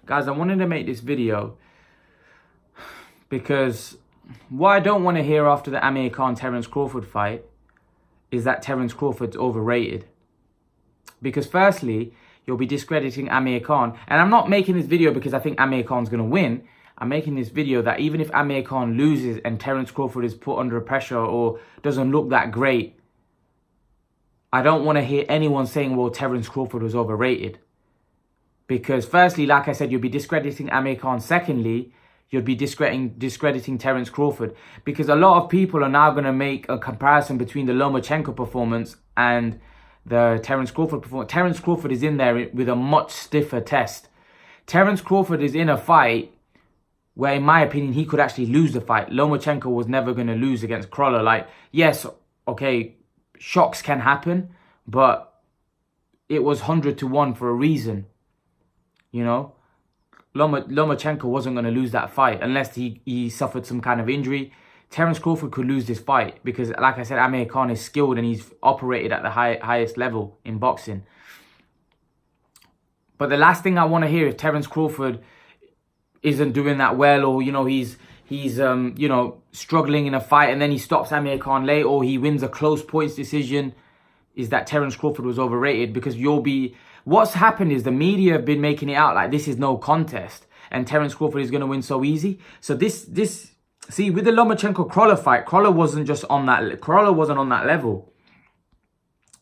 Guys, I wanted to make this video because what I don't want to hear after the Amir Khan-Terence Crawford fight is that Terence Crawford's overrated. Because firstly, you'll be discrediting Amir Khan. And I'm not making this video because I think Amir Khan's going to win. I'm making this video that even if Amir Khan loses and Terence Crawford is put under pressure or doesn't look that great, I don't want to hear anyone saying, well, Terence Crawford was overrated. Because firstly, like I said, you'll be discrediting Amir Khan. Secondly, you'll be discrediting Terence Crawford. Because a lot of people are now going to make a comparison between the Lomachenko performance and the Terence Crawford performance. Terence Crawford is in there with a much stiffer test. Terence Crawford is in a fight where, in my opinion, he could actually lose the fight. Lomachenko was never going to lose against Crawford. Like, yes, okay, shocks can happen, but it was 100-1 for a reason. You know, Lomachenko wasn't going to lose that fight unless he suffered some kind of injury. Terence Crawford could lose this fight because, like I said, Amir Khan is skilled and he's operated at the highest level in boxing. But the last thing I want to hear is Terence Crawford isn't doing that well, or, you know, he's you know, struggling in a fight and then he stops Amir Khan late, or he wins a close points decision, is that Terence Crawford was overrated. Because what's happened is the media have been making it out like this is no contest and Terence Crawford is going to win so easy. So see, with the Lomachenko-Crawford fight, Crawford wasn't on that level.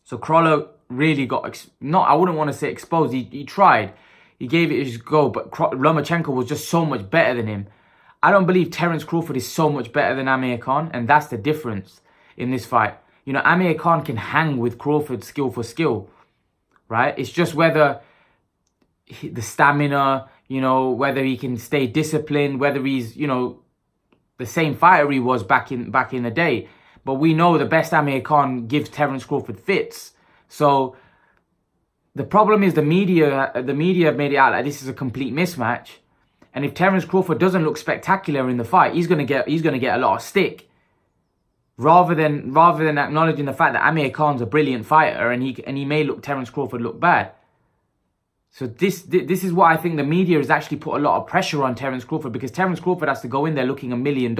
So Crawford really got, I wouldn't want to say exposed. He tried. He gave it his go, but Lomachenko was just so much better than him. I don't believe Terence Crawford is so much better than Amir Khan, and that's the difference in this fight. You know, Amir Khan can hang with Crawford skill for skill, right? It's just whether the stamina, you know, whether he can stay disciplined, whether he's, you know, the same fighter he was back in the day. But we know the best Amir Khan gives Terence Crawford fits. So the problem is the media have made it out like this is a complete mismatch. And if Terence Crawford doesn't look spectacular in the fight, he's gonna get a lot of stick. Rather than acknowledging the fact that Amir Khan's a brilliant fighter and he may look Terence Crawford look bad. So this is what I think the media has actually put a lot of pressure on Terence Crawford, because Terence Crawford has to go in there looking $1 million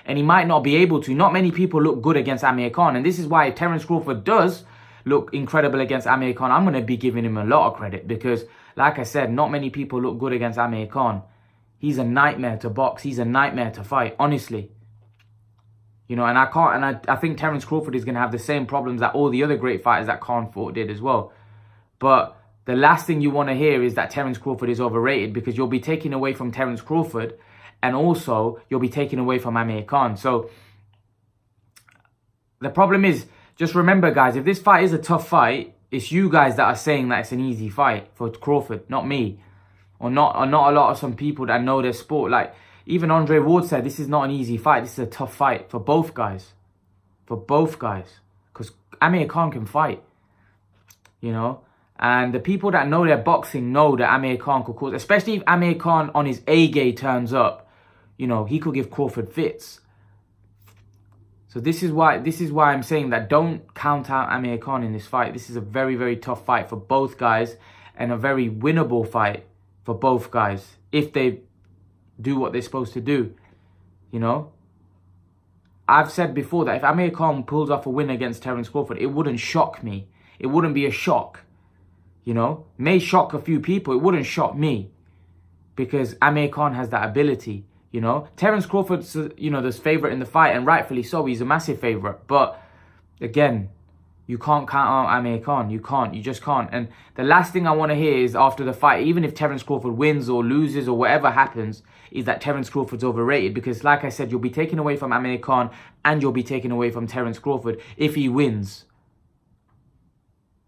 and he might not be able to. Not many people look good against Amir Khan, and this is why if Terence Crawford does look incredible against Amir Khan, I'm going to be giving him a lot of credit, because like I said, not many people look good against Amir Khan. He's a nightmare to box. He's a nightmare to fight, honestly. You know, and I think Terence Crawford is going to have the same problems that all the other great fighters that Khan fought did as well. But the last thing you want to hear is that Terence Crawford is overrated, because you'll be taking away from Terence Crawford and also you'll be taking away from Amir Khan. So the problem is, just remember, guys, if this fight is a tough fight, it's you guys that are saying that it's an easy fight for Crawford, not me. Or not a lot of some people that know their sport. Like, even Andre Ward said, this is not an easy fight. This is a tough fight for both guys. For both guys. Because Amir Khan can fight. You know? And the people that know their boxing know that Amir Khan could cause, especially if Amir Khan on his A-game turns up, you know, he could give Crawford fits. So this is why I'm saying that don't count out Amir Khan in this fight. This is a very, very tough fight for both guys and a very winnable fight for both guys if they do what they're supposed to do. You know, I've said before that if Amir Khan pulls off a win against Terence Crawford, it wouldn't shock me. It wouldn't be a shock. You know, may shock a few people. It wouldn't shock me, because Amir Khan has that ability. You know, Terence Crawford's, you know, the favourite in the fight, and rightfully so. He's a massive favourite. But again, you can't count out Amir Khan. You can't. You just can't. And the last thing I want to hear is after the fight, even if Terence Crawford wins or loses or whatever happens, is that Terence Crawford's overrated. Because like I said, you'll be taken away from Amir Khan and you'll be taken away from Terence Crawford if he wins.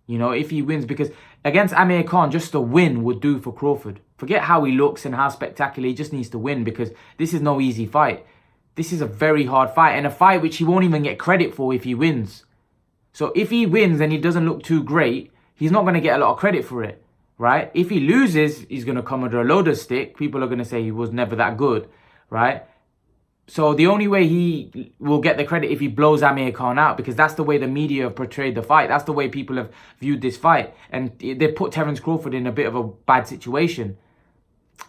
You know, if he wins. Because against Amir Khan, just a win would do for Crawford. Forget how he looks and how spectacular. He just needs to win, because this is no easy fight. This is a very hard fight, and a fight which he won't even get credit for if he wins. So if he wins and he doesn't look too great, he's not going to get a lot of credit for it, right? If he loses, he's going to come under a load of stick. People are going to say he was never that good, right? So the only way he will get the credit if he blows Amir Khan out, because that's the way the media have portrayed the fight. That's the way people have viewed this fight. And they put Terence Crawford in a bit of a bad situation.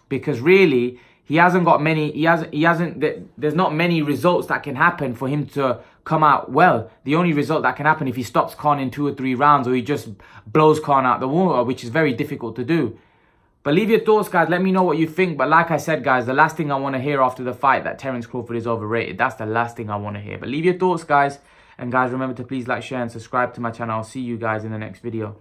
because really he hasn't got many. There's not many results that can happen for him to come out well. The only result that can happen if he stops Khan in 2 or 3 rounds, or he just blows Khan out the water, which is very difficult to do. But leave your thoughts, guys. Let me know what you think. But like I said, guys, the last thing I want to hear after the fight, that Terence Crawford is overrated. That's the last thing I want to hear. But leave your thoughts, guys. And guys, remember to please like, share, and subscribe to my channel. I'll see you guys in the next video.